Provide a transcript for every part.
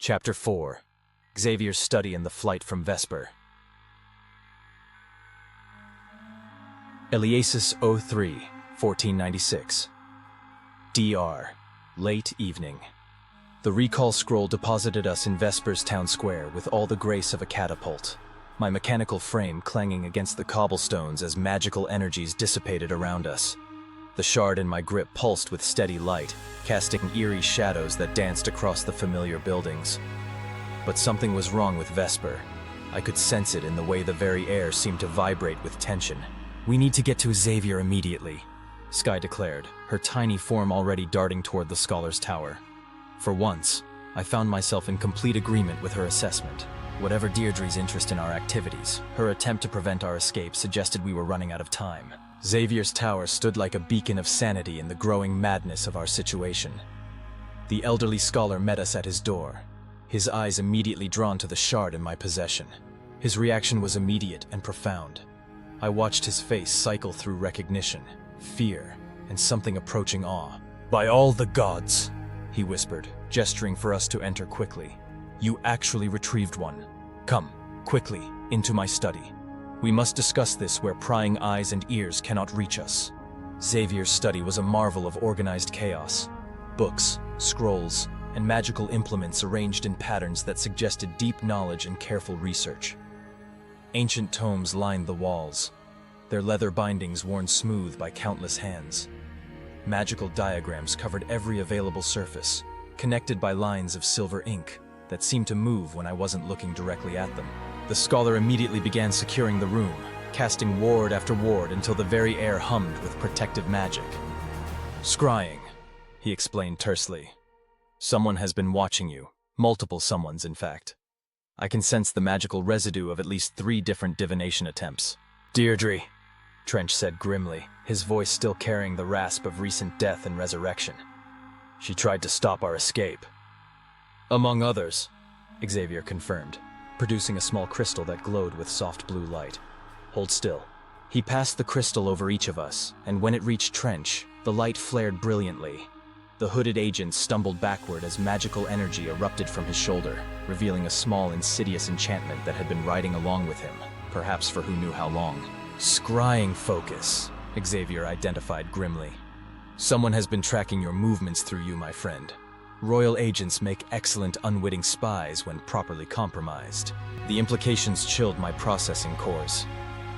Chapter 4. Xavier's Study in the Flight from Vesper. Eliasis 03, 1496. DR. Late evening. The recall scroll deposited us in Vesper's town square with all the grace of a catapult, my mechanical frame clanging against the cobblestones as magical energies dissipated around us. The shard in my grip pulsed with steady light, casting eerie shadows that danced across the familiar buildings. But something was wrong with Vesper. I could sense it in the way the very air seemed to vibrate with tension. "We need to get to Xavier immediately," Skye declared, her tiny form already darting toward the Scholar's Tower. For once, I found myself in complete agreement with her assessment. Whatever Dierdre's interest in our activities, her attempt to prevent our escape suggested we were running out of time. Xavier's tower stood like a beacon of sanity in the growing madness of our situation. The elderly scholar met us at his door, his eyes immediately drawn to the shard in my possession. His reaction was immediate and profound. I watched his face cycle through recognition, fear, and something approaching awe. "By all the gods," he whispered, gesturing for us to enter quickly. "You actually retrieved one. Come, quickly, into my study. We must discuss this where prying eyes and ears cannot reach us." Xavier's study was a marvel of organized chaos. Books, scrolls, and magical implements arranged in patterns that suggested deep knowledge and careful research. Ancient tomes lined the walls, their leather bindings worn smooth by countless hands. Magical diagrams covered every available surface, connected by lines of silver ink that seemed to move when I wasn't looking directly at them. The scholar immediately began securing the room, casting ward after ward until the very air hummed with protective magic. "Scrying," he explained tersely. "Someone has been watching you. Multiple someones, in fact. I can sense the magical residue of at least 3 different divination attempts." "Dierdre," Trench said grimly, his voice still carrying the rasp of recent death and resurrection. "She tried to stop our escape." "Among others," Xavier confirmed, producing a small crystal that glowed with soft blue light. "Hold still." He passed the crystal over each of us, and when it reached Trench, the light flared brilliantly. The hooded agent stumbled backward as magical energy erupted from his shoulder, revealing a small, insidious enchantment that had been riding along with him, perhaps for who knew how long. "Scrying focus," Xavier identified grimly. "Someone has been tracking your movements through you, my friend. Royal agents make excellent unwitting spies when properly compromised." The implications chilled my processing cores.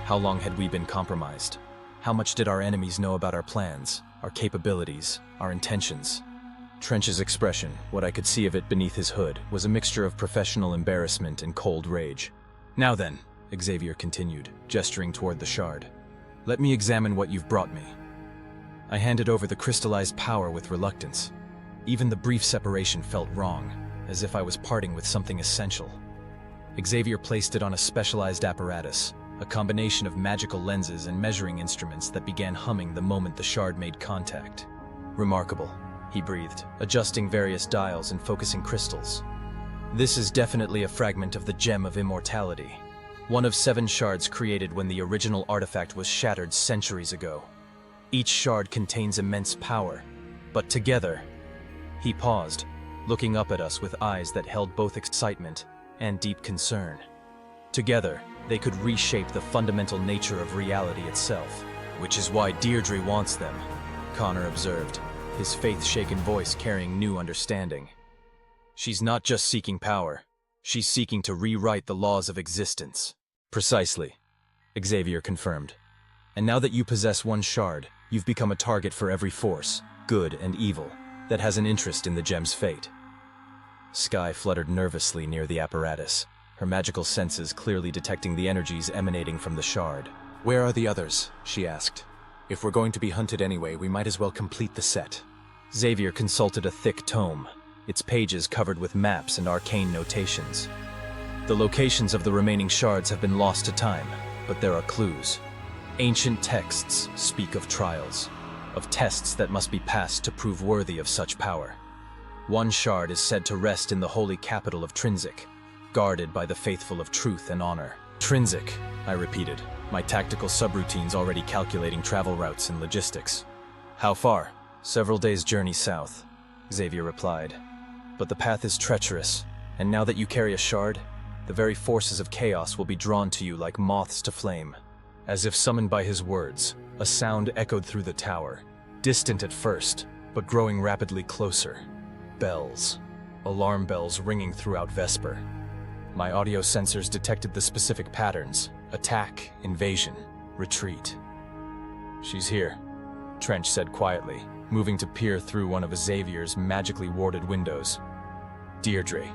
How long had we been compromised? How much did our enemies know about our plans, our capabilities, our intentions? Trench's expression, what I could see of it beneath his hood, was a mixture of professional embarrassment and cold rage. "Now then," Xavier continued, gesturing toward the shard, "let me examine what you've brought me." I handed over the crystallized power with reluctance. Even the brief separation felt wrong, as if I was parting with something essential. Xavier placed it on a specialized apparatus, a combination of magical lenses and measuring instruments that began humming the moment the shard made contact. "Remarkable," he breathed, adjusting various dials and focusing crystals. "This is definitely a fragment of the Gem of Immortality, one of 7 shards created when the original artifact was shattered centuries ago. Each shard contains immense power, but together..." He paused, looking up at us with eyes that held both excitement and deep concern. "Together, they could reshape the fundamental nature of reality itself, which is why Dierdre wants them," Connor observed, his faith-shaken voice carrying new understanding. "She's not just seeking power, she's seeking to rewrite the laws of existence." "Precisely," Xavier confirmed. "And now that you possess one shard, you've become a target for every force, good and evil, that has an interest in the gem's fate." Skye fluttered nervously near the apparatus, her magical senses clearly detecting the energies emanating from the shard. "Where are the others?" she asked. "If we're going to be hunted anyway, we might as well complete the set." Xavier consulted a thick tome, its pages covered with maps and arcane notations. "The locations of the remaining shards have been lost to time, but there are clues. Ancient texts speak of trials, of tests that must be passed to prove worthy of such power. One shard is said to rest in the holy capital of Trinsic, guarded by the faithful of truth and honor." "Trinsic," I repeated, my tactical subroutines already calculating travel routes and logistics. "How far?" "Several days' journey south," Xavier replied. "But the path is treacherous, And now that you carry a shard, the very forces of chaos will be drawn to you like moths to flame. As if summoned by his words, a sound echoed through the tower, distant at first, but growing rapidly closer. Bells. Alarm bells ringing throughout Vesper. My audio sensors detected the specific patterns: attack, invasion, retreat. "She's here," Trench said quietly, moving to peer through one of Xavier's magically warded windows. "Dierdre.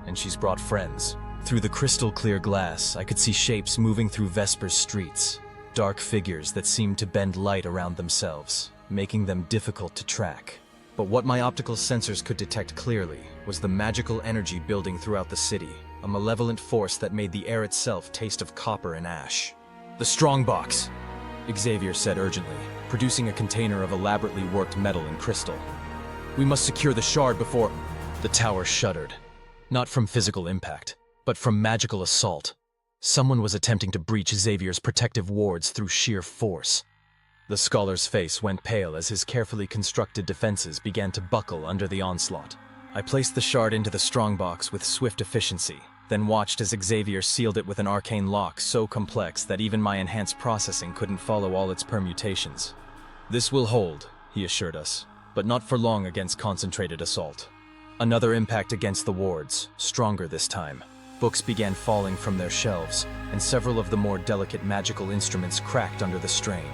And she's brought friends." Through the crystal-clear glass, I could see shapes moving through Vesper's streets, dark figures that seemed to bend light around themselves, making them difficult to track. But what my optical sensors could detect clearly was the magical energy building throughout the city, a malevolent force that made the air itself taste of copper and ash. "The strongbox," Xavier said urgently, producing a container of elaborately worked metal and crystal. "We must secure the shard before—" The tower shuddered, not from physical impact, but from magical assault. Someone was attempting to breach Xavier's protective wards through sheer force. The scholar's face went pale as his carefully constructed defenses began to buckle under the onslaught. I placed the shard into the strongbox with swift efficiency, then watched as Xavier sealed it with an arcane lock so complex that even my enhanced processing couldn't follow all its permutations. "This will hold," he assured us, "but not for long against concentrated assault." Another impact against the wards, stronger this time. Books began falling from their shelves, and several of the more delicate magical instruments cracked under the strain.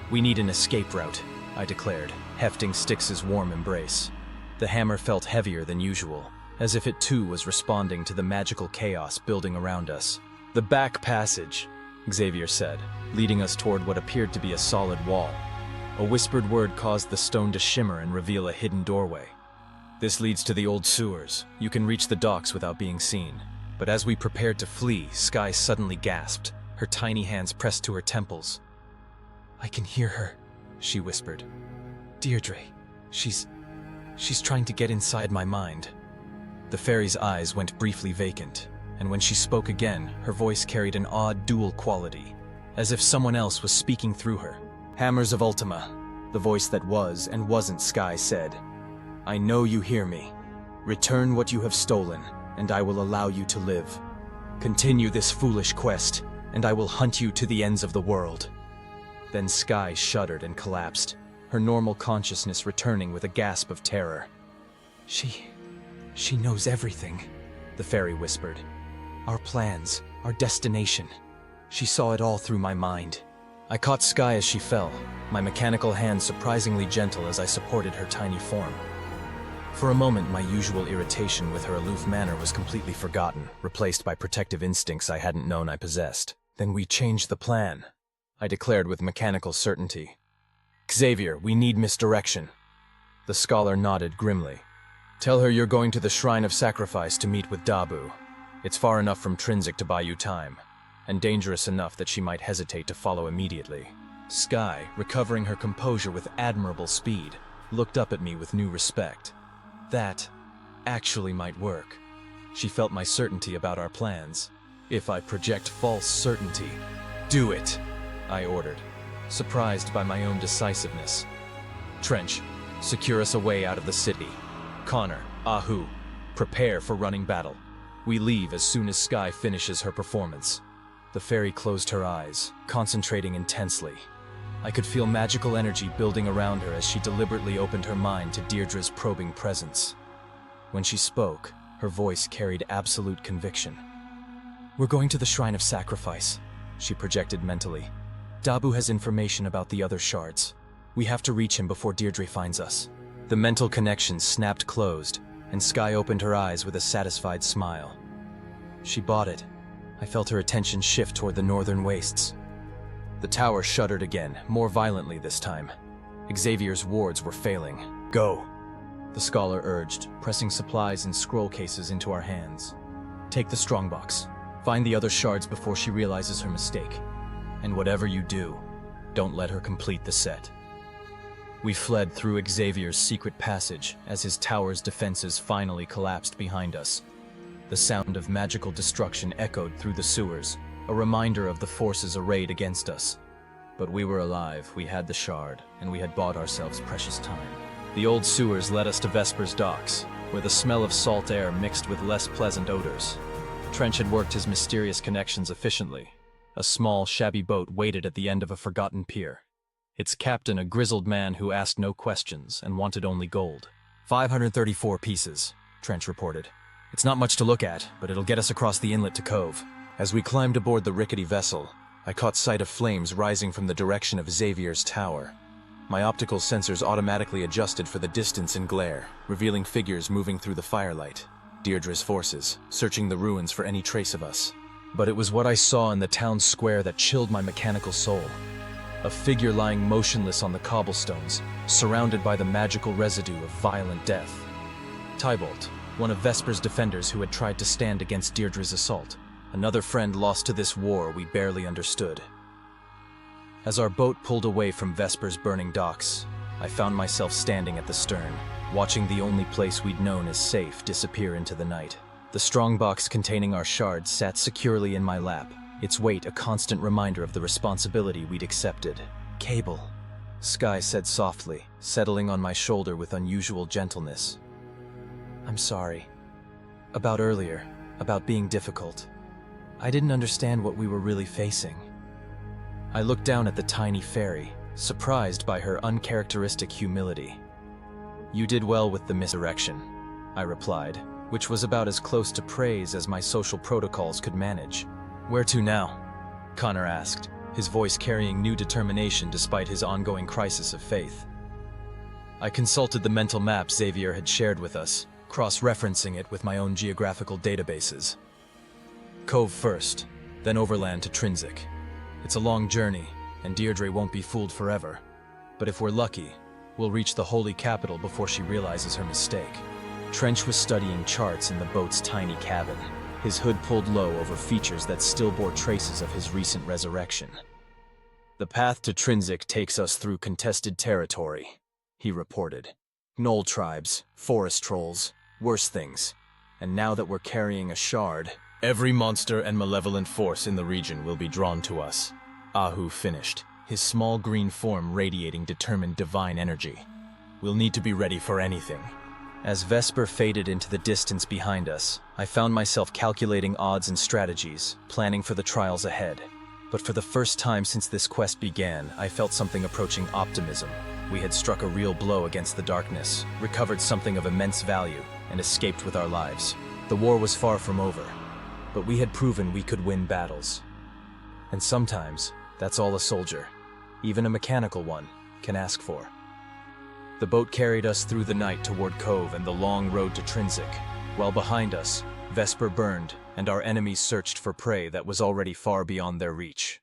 "We need an escape route," I declared, hefting Styx's warm embrace. The hammer felt heavier than usual, as if it too was responding to the magical chaos building around us. "The back passage," Xavier said, leading us toward what appeared to be a solid wall. A whispered word caused the stone to shimmer and reveal a hidden doorway. "This leads to the old sewers. You can reach the docks without being seen." But as we prepared to flee, Sky suddenly gasped, her tiny hands pressed to her temples. "I can hear her," she whispered. "Dierdre, she's trying to get inside my mind." The fairy's eyes went briefly vacant, and when she spoke again, her voice carried an odd dual quality, as if someone else was speaking through her. "Hammers of Ultima," the voice that was and wasn't Sky said. "I know you hear me. Return what you have stolen, and I will allow you to live. Continue this foolish quest, and I will hunt you to the ends of the world." Then Sky shuddered and collapsed, her normal consciousness returning with a gasp of terror. She knows everything," the fairy whispered. "Our plans, our destination. She saw it all through my mind." I caught Sky as she fell, my mechanical hand surprisingly gentle as I supported her tiny form. For a moment, my usual irritation with her aloof manner was completely forgotten, replaced by protective instincts I hadn't known I possessed. "Then we changed the plan," I declared with mechanical certainty. "Xavier, we need misdirection." The scholar nodded grimly. "Tell her you're going to the Shrine of Sacrifice to meet with Dabu. It's far enough from Trinsic to buy you time, and dangerous enough that she might hesitate to follow immediately." Sky, recovering her composure with admirable speed, looked up at me with new respect. That actually might work. She felt my certainty about our plans. "If I project false certainty, do it," I ordered, surprised by my own decisiveness. "Trench, secure us a way out of the city. Connor, Ahu, prepare for running battle. We leave as soon as Sky finishes her performance." The fairy closed her eyes, concentrating intensely. I could feel magical energy building around her as she deliberately opened her mind to Dierdre's probing presence. When she spoke, her voice carried absolute conviction. "We're going to the Shrine of Sacrifice," she projected mentally. "Dabu has information about the other shards. We have to reach him before Dierdre finds us." The mental connection snapped closed, and Sky opened her eyes with a satisfied smile. She bought it. I felt her attention shift toward the northern wastes. The tower shuddered again, more violently this time. Xavier's wards were failing. "Go," the scholar urged, pressing supplies and scroll cases into our hands. "Take the strongbox. Find the other shards before she realizes her mistake. And whatever you do, don't let her complete the set." We fled through Xavier's secret passage as his tower's defenses finally collapsed behind us. The sound of magical destruction echoed through the sewers, a reminder of the forces arrayed against us. But we were alive, we had the shard, and we had bought ourselves precious time. The old sewers led us to Vesper's docks, where the smell of salt air mixed with less pleasant odors. Trench had worked his mysterious connections efficiently. A small, shabby boat waited at the end of a forgotten pier. Its captain a grizzled man who asked no questions and wanted only gold. 534 pieces, Trench reported. It's not much to look at, but it'll get us across the inlet to Cove. As we climbed aboard the rickety vessel, I caught sight of flames rising from the direction of Xavier's tower. My optical sensors automatically adjusted for the distance and glare, revealing figures moving through the firelight. Dierdre's forces, searching the ruins for any trace of us. But it was what I saw in the town square that chilled my mechanical soul. A figure lying motionless on the cobblestones, surrounded by the magical residue of violent death. Tybalt, one of Vesper's defenders who had tried to stand against Dierdre's assault. Another friend lost to this war we barely understood. As our boat pulled away from Vesper's burning docks, I found myself standing at the stern, watching the only place we'd known as safe disappear into the night. The strongbox containing our shards sat securely in my lap, its weight a constant reminder of the responsibility we'd accepted. "Cable," Sky said softly, settling on my shoulder with unusual gentleness. "I'm sorry. About earlier, about being difficult. I didn't understand what we were really facing." I looked down at the tiny fairy, surprised by her uncharacteristic humility. "You did well with the misdirection," I replied, which was about as close to praise as my social protocols could manage. "Where to now?" Connor asked, his voice carrying new determination despite his ongoing crisis of faith. I consulted the mental map Xavier had shared with us, cross-referencing it with my own geographical databases. Cove first, then overland to Trinzik. It's a long journey, and Dierdre won't be fooled forever. But if we're lucky, we'll reach the holy capital before she realizes her mistake. Trench was studying charts in the boat's tiny cabin, his hood pulled low over features that still bore traces of his recent resurrection. "The path to Trinzik takes us through contested territory," he reported. "Gnoll tribes, forest trolls, worse things. And now that we're carrying a shard, every monster and malevolent force in the region will be drawn to us." Ahu finished, his small green form radiating determined divine energy. "We'll need to be ready for anything." As Vesper faded into the distance behind us, I found myself calculating odds and strategies, planning for the trials ahead. But for the first time since this quest began, I felt something approaching optimism. We had struck a real blow against the darkness, recovered something of immense value, and escaped with our lives. The war was far from over, but we had proven we could win battles. And sometimes, that's all a soldier, even a mechanical one, can ask for. The boat carried us through the night toward Cove and the long road to Trinzik, while behind us, Vesper burned, and our enemies searched for prey that was already far beyond their reach.